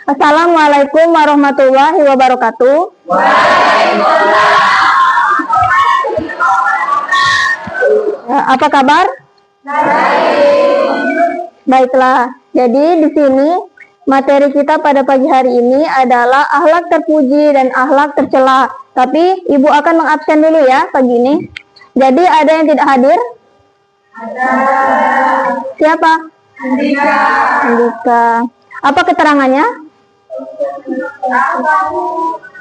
Assalamualaikum warahmatullahi wabarakatuh. Apa kabar? Baiklah. Jadi di sini materi kita pada pagi hari ini adalah akhlak terpuji dan akhlak tercela. Tapi Ibu akan mengabsen dulu ya pagi ini. Jadi ada yang tidak hadir? Ada. Siapa? Andika. Andika. Apa keterangannya?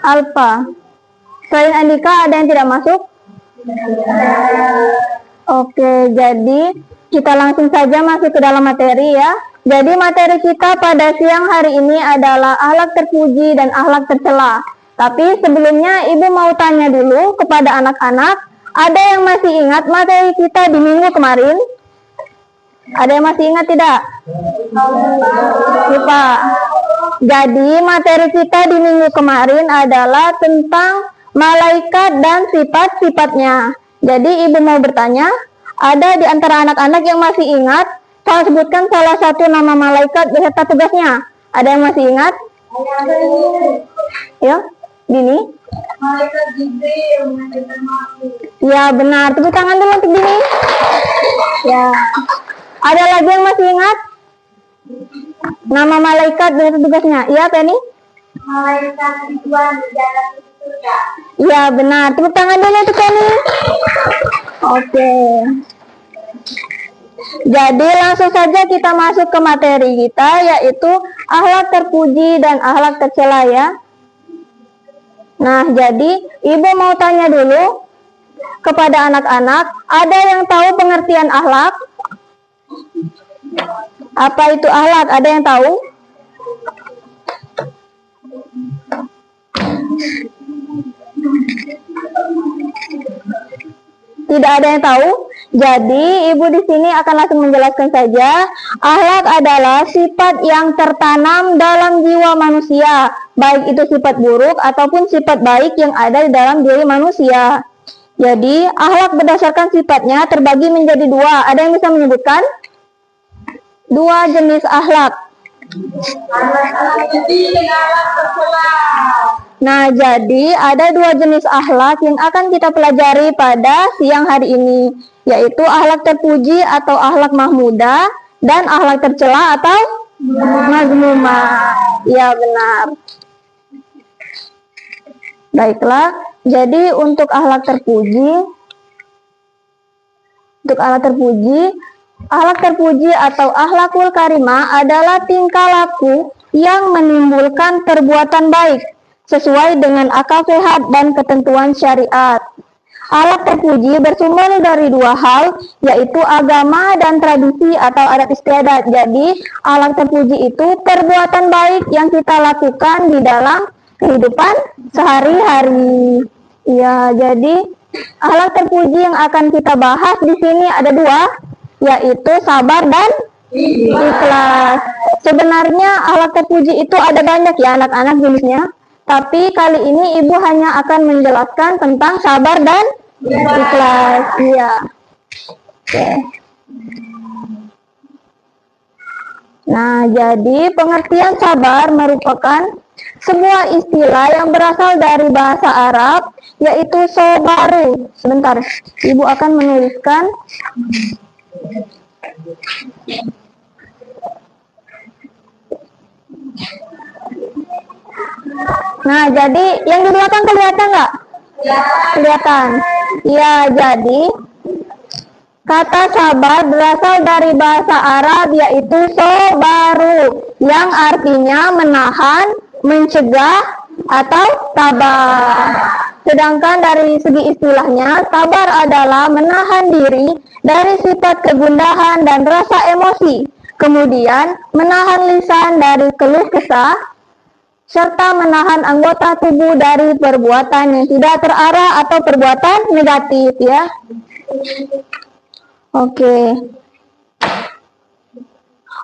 Alfa. Selain Andika ada yang tidak masuk? Oke, jadi kita langsung saja masuk ke dalam materi ya. Jadi materi kita pada siang hari ini adalah akhlak terpuji dan akhlak tercela. Tapi sebelumnya Ibu mau tanya dulu kepada anak-anak, ada yang masih ingat materi kita di minggu kemarin? Ada yang masih ingat tidak? Lupa. Jadi materi kita di minggu kemarin adalah tentang malaikat dan sifat-sifatnya. Jadi Ibu mau bertanya, ada di antara anak-anak yang masih ingat? Saya sebutkan salah satu nama malaikat beserta tugasnya. Ada yang masih ingat? Ya, Dini? Malaikat Jibril. Ya, benar. Tepuk tangan dulu untuk Dini. Ya. Ada lagi yang masih ingat? Nama malaikat beserta tugasnya. Iya, Penny? Malaikat Ridwan di dalam surga. Ya, benar. Tepuk tangan dulu untuk Penny. Oke. Jadi langsung saja kita masuk ke materi kita, yaitu akhlak terpuji dan akhlak tercela ya. Nah, jadi Ibu mau tanya dulu kepada anak-anak, ada yang tahu pengertian akhlak? Apa itu akhlak? Ada yang tahu? Tidak ada yang tahu? Jadi Ibu di sini akan langsung menjelaskan saja. Akhlak adalah sifat yang tertanam dalam jiwa manusia, baik itu sifat buruk ataupun sifat baik yang ada di dalam diri manusia. Jadi akhlak berdasarkan sifatnya terbagi menjadi dua. Ada yang bisa menyebutkan? Dua jenis akhlak. Nah, jadi ada dua jenis akhlak yang akan kita pelajari pada siang hari ini, yaitu akhlak terpuji atau akhlak mahmudah dan akhlak tercela atau mazmumah. Ya, benar. Baiklah, jadi untuk akhlak terpuji atau akhlakul karimah adalah tingkah laku yang menimbulkan perbuatan baik sesuai dengan akal sehat dan ketentuan syariat. Akhlak terpuji bersumber dari dua hal, yaitu agama dan tradisi atau adat istiadat. Jadi, akhlak terpuji itu perbuatan baik yang kita lakukan di dalam kehidupan sehari-hari. Ya, jadi akhlak terpuji yang akan kita bahas di sini ada dua, yaitu sabar dan ikhlas. Sebenarnya akhlak terpuji itu ada banyak ya anak-anak jenisnya. Tapi kali ini Ibu hanya akan menjelaskan tentang sabar dan ikhlas. Iya. Oke. Nah, jadi pengertian sabar merupakan sebuah istilah yang berasal dari bahasa Arab, yaitu sobaru. Sebentar, Ibu akan menuliskan. Nah, jadi yang di belakang kelihatan nggak? Ya. Kelihatan. Ya, jadi kata sabar berasal dari bahasa Arab, yaitu sobaru, yang artinya menahan, mencegah, atau sabar. Sedangkan dari segi istilahnya, sabar adalah menahan diri dari sifat kegundahan dan rasa emosi, kemudian menahan lisan dari keluh kesah, serta menahan anggota tubuh dari perbuatan yang tidak terarah atau perbuatan negatif ya. Oke.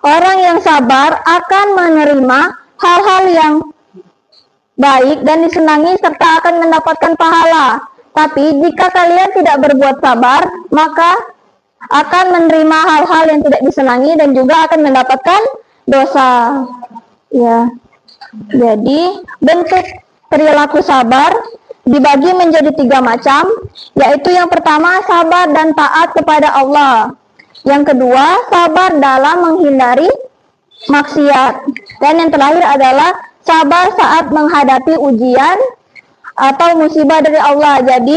Orang yang sabar akan menerima hal-hal yang baik dan disenangi serta akan mendapatkan pahala. Tapi jika kalian tidak berbuat sabar, maka akan menerima hal-hal yang tidak disenangi dan juga akan mendapatkan dosa. Ya. Jadi, bentuk perilaku sabar dibagi menjadi 3 macam, yaitu yang pertama sabar dan taat kepada Allah. Yang kedua, sabar dalam menghindari maksiat. Dan yang terakhir adalah sabar saat menghadapi ujian atau musibah dari Allah. Jadi,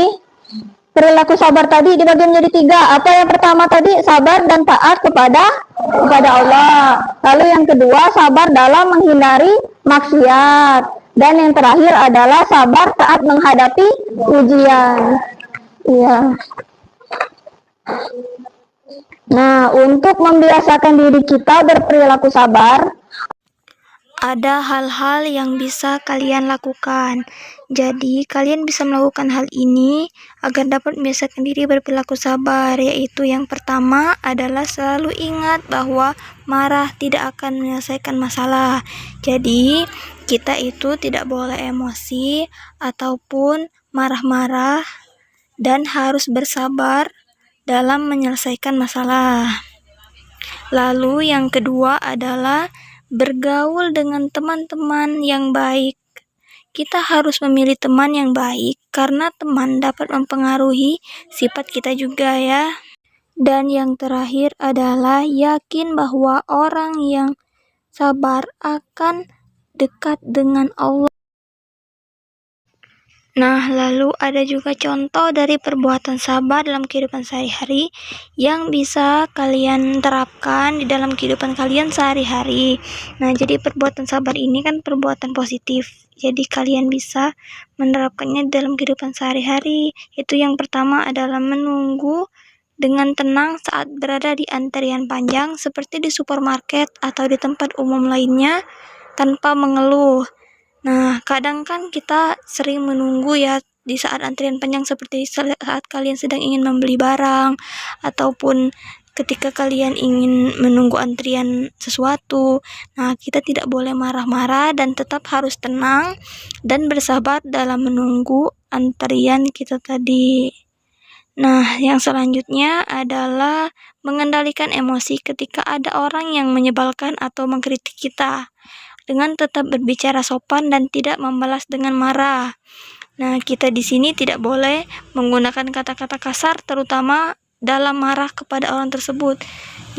perilaku sabar tadi dibagi menjadi 3. Apa yang pertama tadi? Sabar dan taat kepada Allah. Lalu yang kedua, sabar dalam menghindari maksiat. Dan yang terakhir adalah sabar saat menghadapi ujian. Iya. Nah, untuk membiasakan diri kita berperilaku sabar, ada hal-hal yang bisa kalian lakukan. Jadi, kalian bisa melakukan hal ini agar dapat membiasakan diri berperilaku sabar, yaitu yang pertama adalah selalu ingat bahwa marah tidak akan menyelesaikan masalah. Jadi, kita itu tidak boleh emosi ataupun marah-marah dan harus bersabar dalam menyelesaikan masalah. Lalu yang kedua adalah bergaul dengan teman-teman yang baik. Kita harus memilih teman yang baik karena teman dapat mempengaruhi sifat kita juga ya. Dan yang terakhir adalah yakin bahwa orang yang sabar akan dekat dengan Allah. Nah, lalu ada juga contoh dari perbuatan sabar dalam kehidupan sehari-hari yang bisa kalian terapkan di dalam kehidupan kalian sehari-hari. Nah, jadi perbuatan sabar ini kan perbuatan positif. Jadi kalian bisa menerapkannya dalam kehidupan sehari-hari. Itu yang pertama adalah menunggu dengan tenang saat berada di antrian panjang seperti di supermarket atau di tempat umum lainnya tanpa mengeluh. Nah, kadang kan kita sering menunggu ya di saat antrian panjang seperti saat kalian sedang ingin membeli barang ataupun ketika kalian ingin menunggu antrian sesuatu. Nah, kita tidak boleh marah-marah dan tetap harus tenang dan bersabar dalam menunggu antrian kita tadi. Nah, yang selanjutnya adalah mengendalikan emosi ketika ada orang yang menyebalkan atau mengkritik kita, dengan tetap berbicara sopan dan tidak membalas dengan marah. Nah, kita di sini tidak boleh menggunakan kata-kata kasar, terutama dalam marah kepada orang tersebut.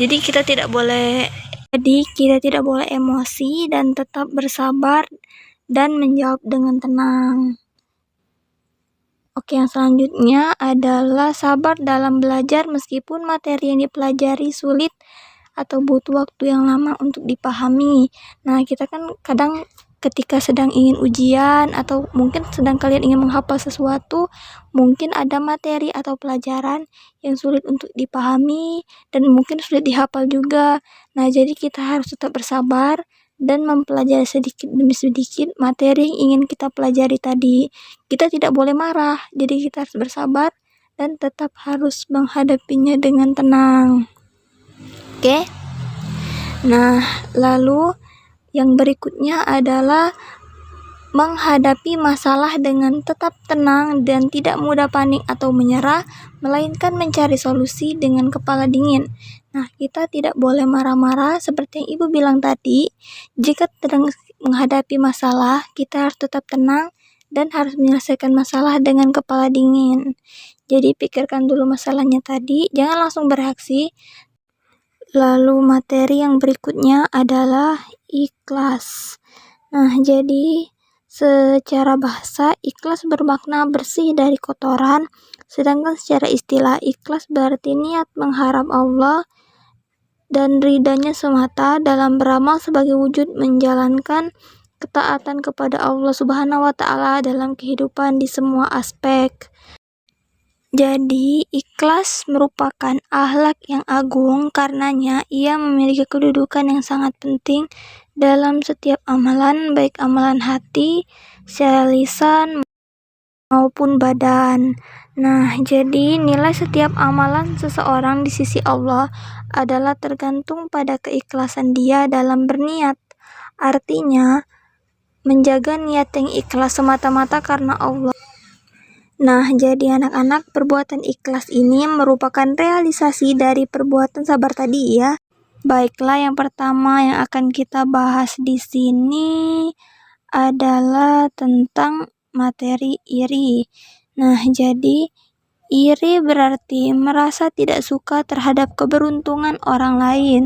Jadi kita tidak boleh emosi dan tetap bersabar dan menjawab dengan tenang. Oke, yang selanjutnya adalah sabar dalam belajar meskipun materi yang dipelajari sulit atau butuh waktu yang lama untuk dipahami. Nah, kita kan kadang ketika sedang ingin ujian atau mungkin sedang kalian ingin menghafal sesuatu, mungkin ada materi atau pelajaran yang sulit untuk dipahami dan mungkin sulit dihafal juga. Nah, jadi kita harus tetap bersabar dan mempelajari sedikit demi sedikit materi yang ingin kita pelajari tadi. Kita tidak boleh marah, jadi kita harus bersabar dan tetap harus menghadapinya dengan tenang. Oke. Nah, lalu yang berikutnya adalah menghadapi masalah dengan tetap tenang dan tidak mudah panik atau menyerah, melainkan mencari solusi dengan kepala dingin. Nah, kita tidak boleh marah-marah seperti yang Ibu bilang tadi. Jika sedang menghadapi masalah, kita harus tetap tenang dan harus menyelesaikan masalah dengan kepala dingin. Jadi pikirkan dulu masalahnya tadi, jangan langsung bereaksi. Lalu materi yang berikutnya adalah ikhlas. Nah, jadi secara bahasa, ikhlas bermakna bersih dari kotoran, sedangkan secara istilah, ikhlas berarti niat mengharap Allah dan ridhanya semata dalam beramal sebagai wujud menjalankan ketaatan kepada Allah Subhanahu wa Ta'ala dalam kehidupan di semua aspek. Jadi, ikhlas merupakan akhlak yang agung karenanya ia memiliki kedudukan yang sangat penting dalam setiap amalan, baik amalan hati, secara lisan, maupun badan. Nah, jadi nilai setiap amalan seseorang di sisi Allah adalah tergantung pada keikhlasan dia dalam berniat. Artinya, menjaga niat yang ikhlas semata-mata karena Allah. Nah, jadi anak-anak, perbuatan ikhlas ini merupakan realisasi dari perbuatan sabar tadi ya. Baiklah, yang pertama yang akan kita bahas di sini adalah tentang materi iri. Nah, jadi iri berarti merasa tidak suka terhadap keberuntungan orang lain.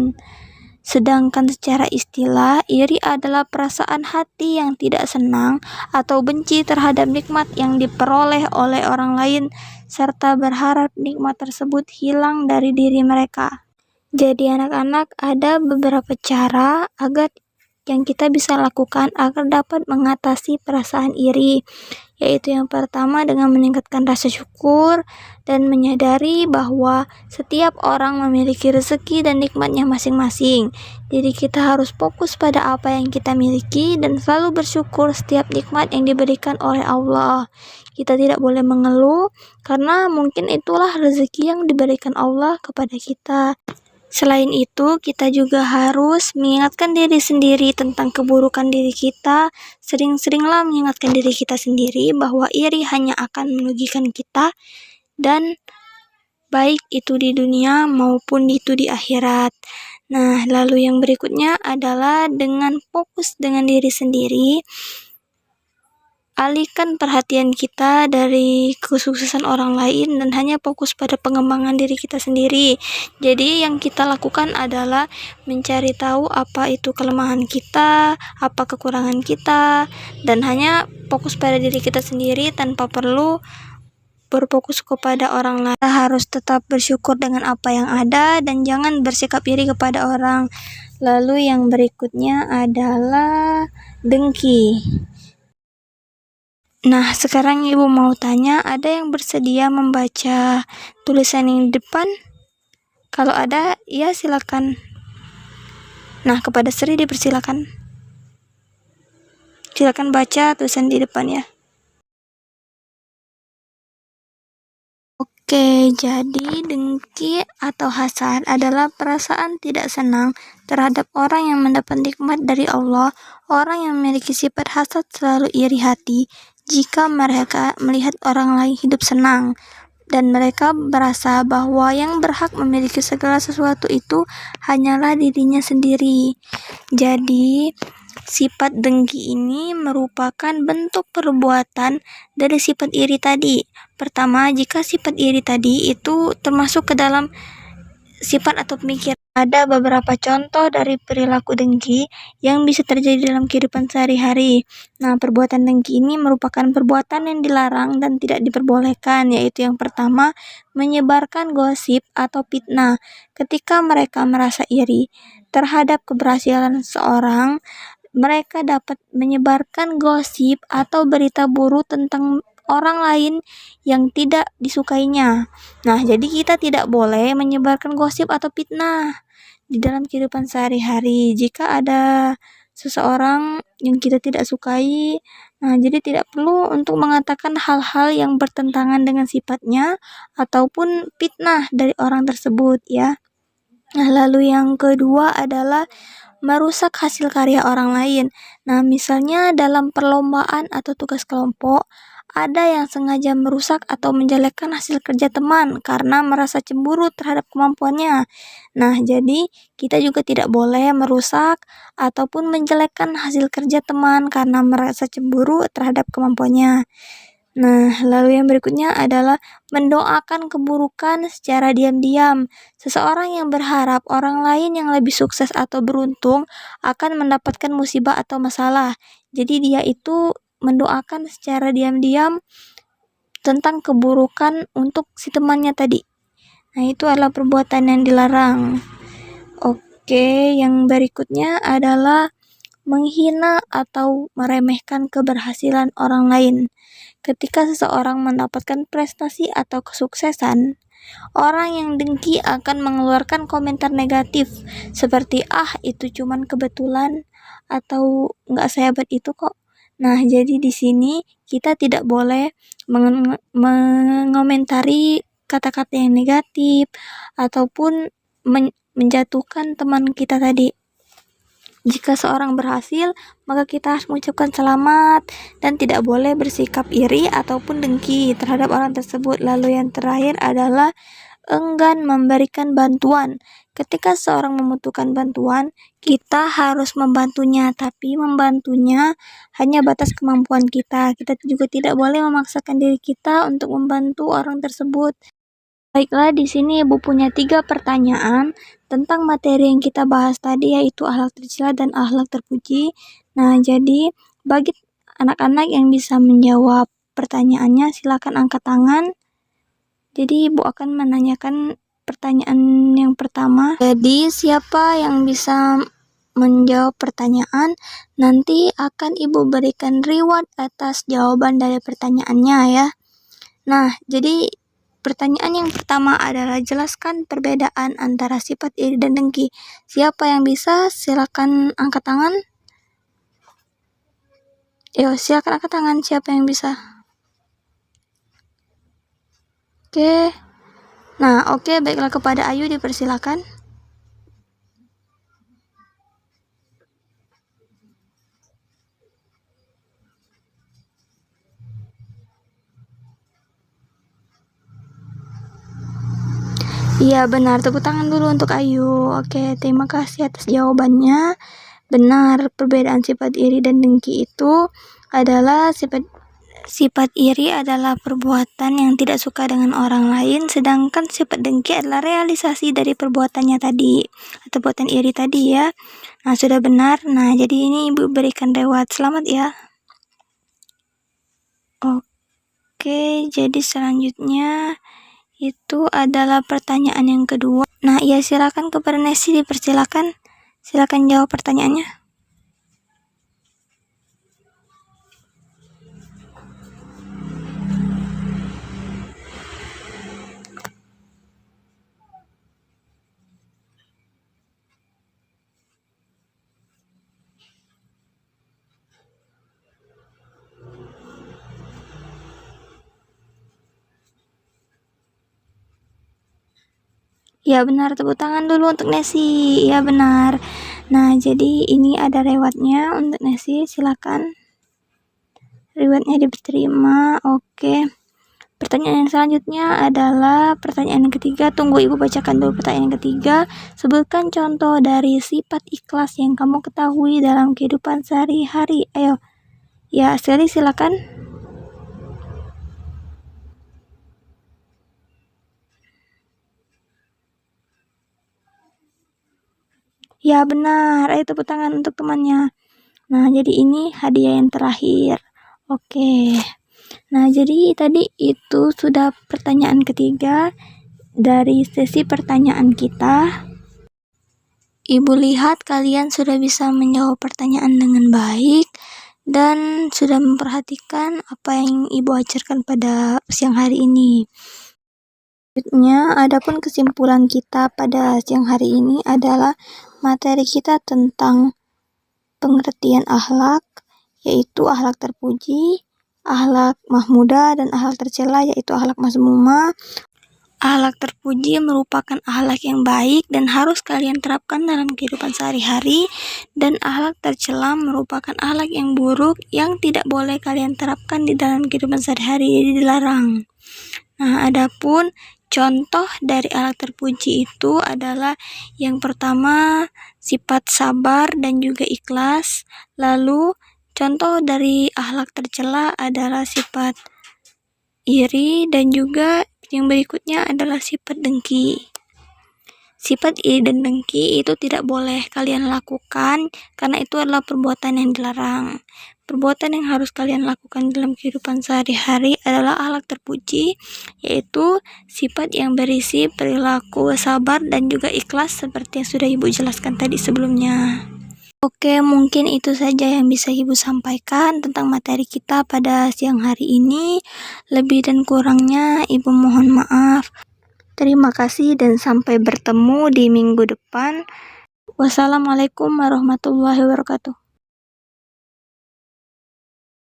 Sedangkan secara istilah, iri adalah perasaan hati yang tidak senang atau benci terhadap nikmat yang diperoleh oleh orang lain, serta berharap nikmat tersebut hilang dari diri mereka. Jadi anak-anak, ada beberapa cara yang kita bisa lakukan agar dapat mengatasi perasaan iri, yaitu yang pertama dengan meningkatkan rasa syukur dan menyadari bahwa setiap orang memiliki rezeki dan nikmatnya masing-masing. Jadi kita harus fokus pada apa yang kita miliki dan selalu bersyukur setiap nikmat yang diberikan oleh Allah. Kita tidak boleh mengeluh karena mungkin itulah rezeki yang diberikan Allah kepada kita. Selain itu, kita juga harus mengingatkan diri sendiri tentang keburukan diri kita. Sering-seringlah mengingatkan diri kita sendiri bahwa iri hanya akan merugikan kita, dan baik itu di dunia maupun itu di akhirat. Nah, lalu yang berikutnya adalah dengan fokus dengan diri sendiri. Alihkan perhatian kita dari kesuksesan orang lain dan hanya fokus pada pengembangan diri kita sendiri. Jadi yang kita lakukan adalah mencari tahu apa itu kelemahan kita, apa kekurangan kita, dan hanya fokus pada diri kita sendiri tanpa perlu berfokus kepada orang lain. Kita harus tetap bersyukur dengan apa yang ada dan jangan bersikap iri kepada orang. Lalu yang berikutnya adalah dengki. Nah, sekarang Ibu mau tanya, ada yang bersedia membaca tulisan yang di depan? Kalau ada, ya silakan. Nah, kepada Sri dipersilakan. Silakan baca tulisan di depan ya. Oke, jadi dengki atau hasad adalah perasaan tidak senang terhadap orang yang mendapat nikmat dari Allah. Orang yang memiliki sifat hasad selalu iri hati jika mereka melihat orang lain hidup senang, dan mereka merasa bahwa yang berhak memiliki segala sesuatu itu hanyalah dirinya sendiri. Jadi, sifat dengki ini merupakan bentuk perbuatan dari sifat iri tadi. Pertama, jika sifat iri tadi itu termasuk ke dalam sifat atau pemikiran. Ada beberapa contoh dari perilaku dengki yang bisa terjadi dalam kehidupan sehari-hari. Nah, perbuatan dengki ini merupakan perbuatan yang dilarang dan tidak diperbolehkan, yaitu yang pertama, menyebarkan gosip atau fitnah. Ketika mereka merasa iri terhadap keberhasilan seseorang, mereka dapat menyebarkan gosip atau berita buruk tentang orang lain yang tidak disukainya. Nah, jadi kita tidak boleh menyebarkan gosip atau fitnah di dalam kehidupan sehari-hari. Jika ada seseorang yang kita tidak sukai, nah jadi tidak perlu untuk mengatakan hal-hal yang bertentangan dengan sifatnya ataupun fitnah dari orang tersebut ya. Nah, lalu yang kedua adalah merusak hasil karya orang lain. Nah, misalnya dalam perlombaan atau tugas kelompok, ada yang sengaja merusak atau menjelekkan hasil kerja teman karena merasa cemburu terhadap kemampuannya. Nah, jadi kita juga tidak boleh merusak ataupun menjelekkan hasil kerja teman karena merasa cemburu terhadap kemampuannya. Nah, lalu yang berikutnya adalah mendoakan keburukan secara diam-diam. Seseorang yang berharap orang lain yang lebih sukses atau beruntung akan mendapatkan musibah atau masalah. Jadi dia itu mendoakan secara diam-diam tentang keburukan untuk si temannya tadi. Nah, itu adalah perbuatan yang dilarang. Oke, yang berikutnya adalah menghina atau meremehkan keberhasilan orang lain. Ketika seseorang mendapatkan prestasi atau kesuksesan, orang yang dengki akan mengeluarkan komentar negatif seperti itu cuman kebetulan atau nggak sehebat itu kok. Nah, jadi di sini kita tidak boleh mengomentari kata-kata yang negatif ataupun menjatuhkan teman kita tadi. Jika seorang berhasil, maka kita harus mengucapkan selamat dan tidak boleh bersikap iri ataupun dengki terhadap orang tersebut. Lalu yang terakhir adalah enggan memberikan bantuan. ketika seorang membutuhkan bantuan, kita harus membantunya, tapi membantunya hanya batas kemampuan kita. Kita juga tidak boleh memaksakan diri kita untuk membantu orang tersebut. Baiklah, di sini Ibu punya 3 pertanyaan tentang materi yang kita bahas tadi, yaitu akhlak tercela dan akhlak terpuji. Nah, jadi bagi anak-anak yang bisa menjawab pertanyaannya, silakan angkat tangan. Jadi Ibu akan menanyakan pertanyaan yang pertama. Jadi siapa yang bisa menjawab pertanyaan, nanti akan Ibu berikan reward atas jawaban dari pertanyaannya ya. Nah, jadi pertanyaan yang pertama adalah jelaskan perbedaan antara sifat iri dan dengki. Siapa yang bisa? Silakan angkat tangan. Yo, silakan angkat tangan siapa yang bisa. Oke. Nah, oke, baiklah, kepada Ayu dipersilakan. Iya, benar. Tepuk tangan dulu untuk Ayu. Oke, terima kasih atas jawabannya. Benar, perbedaan sifat iri dan dengki itu adalah sifat iri adalah perbuatan yang tidak suka dengan orang lain, sedangkan sifat dengki adalah realisasi dari perbuatannya tadi, atau perbuatan iri tadi ya. Nah, sudah benar. Nah, jadi ini Ibu berikan reward. Selamat ya. Oke, jadi selanjutnya itu adalah pertanyaan yang kedua. Nah, ya, silakan kepada Nesi dipersilakan. Silakan jawab pertanyaannya. Ya benar, tepuk tangan dulu untuk Nesi. Ya benar. Nah, jadi ini ada rewardnya untuk Nesi. Silakan. Rewardnya diterima. Oke. Pertanyaan yang selanjutnya adalah pertanyaan yang ketiga. Tunggu Ibu bacakan dulu pertanyaan yang ketiga. Sebutkan contoh dari sifat ikhlas yang kamu ketahui dalam kehidupan sehari-hari. Ayo. Ya, Sally silakan. Ya benar, ayo tepuk tangan untuk temannya. Nah, jadi ini hadiah yang terakhir. Oke. Nah, jadi tadi itu sudah pertanyaan ketiga dari sesi pertanyaan kita. Ibu lihat kalian sudah bisa menjawab pertanyaan dengan baik dan sudah memperhatikan apa yang Ibu ajarkan pada siang hari ini. Selanjutnya, adapun kesimpulan kita pada siang hari ini adalah materi kita tentang pengertian akhlak, yaitu akhlak terpuji, akhlak mahmudah, dan akhlak tercela, yaitu akhlak mazmumah. Akhlak terpuji merupakan akhlak yang baik dan harus kalian terapkan dalam kehidupan sehari-hari, dan akhlak tercela merupakan akhlak yang buruk yang tidak boleh kalian terapkan di dalam kehidupan sehari-hari, jadi dilarang. Nah, adapun contoh dari akhlak terpuji itu adalah yang pertama sifat sabar dan juga ikhlas. Lalu contoh dari akhlak tercela adalah sifat iri, dan juga yang berikutnya adalah sifat dengki. Sifat iri dan dengki itu tidak boleh kalian lakukan karena itu adalah perbuatan yang dilarang. Perbuatan yang harus kalian lakukan dalam kehidupan sehari-hari adalah akhlak terpuji, yaitu sifat yang berisi perilaku sabar dan juga ikhlas seperti yang sudah Ibu jelaskan tadi sebelumnya. Oke, mungkin itu saja yang bisa Ibu sampaikan tentang materi kita pada siang hari ini. Lebih dan kurangnya Ibu mohon maaf. Terima kasih dan sampai bertemu di minggu depan. Wassalamualaikum warahmatullahi wabarakatuh.